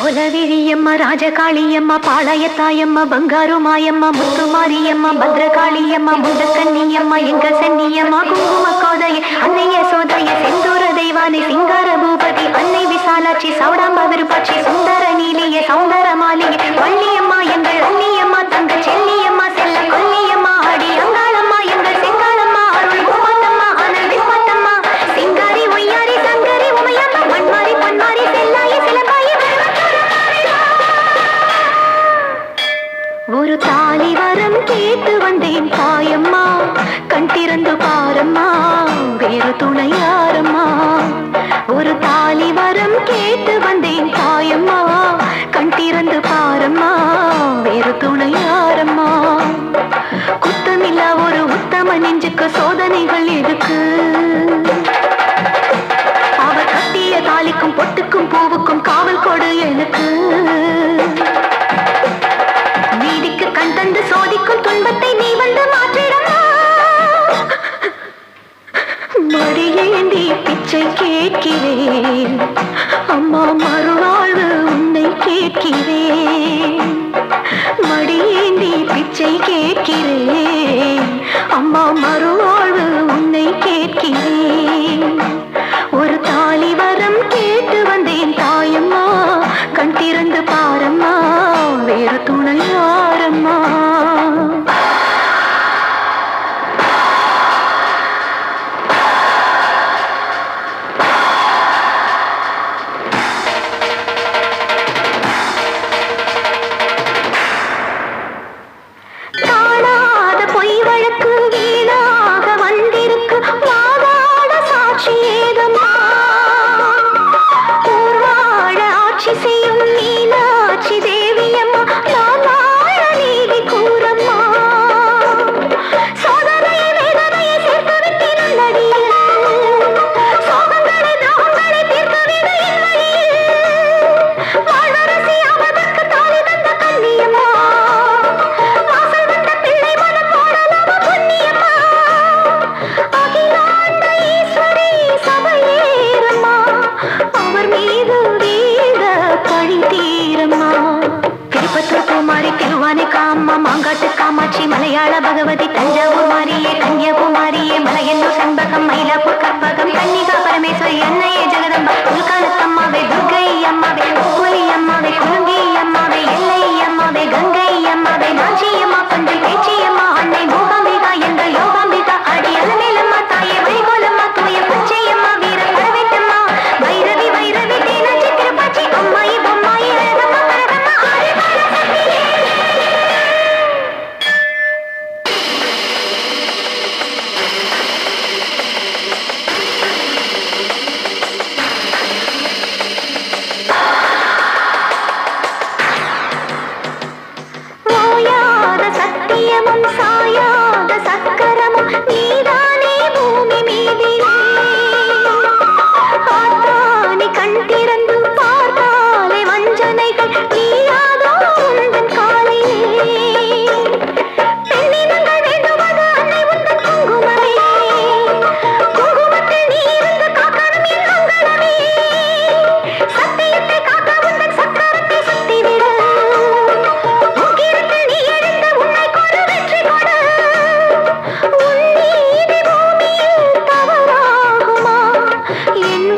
குலவிழியம்மா ராஜகாளியம்மா பாளையத்தாயம்மா பங்காரு மாயம்மா முத்துமாரியம்மா பத்ரகாளியம்மா முண்டக்கண்ணியம்மா எங்க சென்னியம்மா குங்கும கோதைய அன்னைய சோதைய செந்தூர தெய்வானை சிங்கார பூபதி அன்னை விசாலாட்சி சௌடாம்பா விருப்பாட்சி சுந்தர நீலிய சௌந்தர மாளிகை வள்ளியம்மா எங்கள் அன்னியம்மா தங்க செல்லியம்மா செல்ல கொல்லியம்மா அடி அங்காளம்மா எங்கள் செங்காளம்மா அருள் முப்பாத்தம்மா அனல் விஸ்வத்தம்மா சிங்காரி ஒய்யாரி சங்கரி உமையம்மா மண்மாரி பன்மாரி செல்லாயி சிலம்பாயி ஒரு தாலி வரம் கேட்டு வந்தேன் தாயம்மா கண் திறந்து பாரம்மா வேறு துணையாரம்மா ஒரு தாலி வரம் கேட்டு வந்தேன் தாயம்மா கண் திறந்து பாரம்மா வேறு துணையாரம்மா குத்தமில்லா ஒரு உத்தம நெஞ்சுக்கு சோதனைகள் எதுக்கு அவர் கட்டிய தாலிக்கும் பொட்டுக்கும் பூவுக்கும் காவல் கொடு எனக்கு நீதிக்கு கண் தந்து சோதிக்கும் துன்பத்தை நீ வந்து மாற்றிடமா மடியேந்தி பிச்சை கேட்கிறேன் அம்மா மறுவாழ்வு உன்னை கேட்கிறேன் மடியேந்தி பிச்சை கேட்கிறேன் அம்மா மறுவாழ்வு உன்னை கேட்கிறேன் ஒரு தாலி வரம் கேட்டு வந்தேன் தாயம்மா கண் திறந்து பாரம்மா வேறு துணையாரம்மா காணாத பொய் வழக்கு வீணாக வந்திருக்கு வாதாட சாட்சி ஏதம்மா ஊர்வாழ ஆட்சி செய்யும் மீனாட்சி தேவியம்மா நான் வாழ நீதி கூறம்மா சோதனையை வேதனையை சேர்த்து விட்டிருந்த அடியில் சோகங்களை தாகங்களை தீர்த்து விட என் வழியில் வாழ்வரசி அவதற்கு தாலி தந்த கண்ணியம்மா வாசல் வந்த பிள்ளை மனம் போடலாமா பொன்னியம்மா அகிலாண்ட ஈஸ்வரி சபையேறம்மா அவர் மீது வீர பழி தீரம்மா திருப்பத்தூர் குமாரி திருவானை காம்மா மாங்காட்டு காமாட்சி மலையாள பகவதி தஞ்சாவூர் மாரியே கன்னியாகுமாரியே மலையன்னூர் செண்பகம் மயிலாப்பூர் கற்பகம் கன்னிகா பரமேஸ்வரி அன்னையே ஜெகதம்பா உள்காலத்தம்மாவே துர்கை அம்மாவே புலி அம்மாவே குலுங்கி அம்மாவே எல்லை அம்மாவே கங்கை அம்மாவே நாச்சியம்மா பஞ்சை பேச்சியம்மா அன்னை மூகாம்பிகா எங்கள் யோகாம்பிகா அடி அலமேலம்மா தாயே வைகோலம்மா தூய பச்சையம்மா வீர பரவேட்டம்மா வைரவி வைரவி தேனாச்சி திருப்பாச்சி அம்மாயி பொம்மாயி அழகம்மா பரதம்மா ஆடி பரசக்தியே ஓயாத சத்தியமும் சாயாத சக்கரமும் நீதானே பூமி மீதிலே ஆத்தானி கண் திறந்து பார்த்தாலே வஞ்சனைகள் நீயாதோ உந்தன் காலையிலே பெண்ணினங்கள் வேண்டுவது அன்னை உந்தன் குங்குமமே குங்குமத்தில் நீ இருந்து காக்கணும் என் அங்கலமே சத்தியத்தை காக்க உந்தன் சக்கரத்தை சுத்திவிடு உக்கிரத்தில் நீ எழுந்து உன்னை கொடு வெற்றி கொடு உன் நீதி பூமியில் தவறாகுமா என்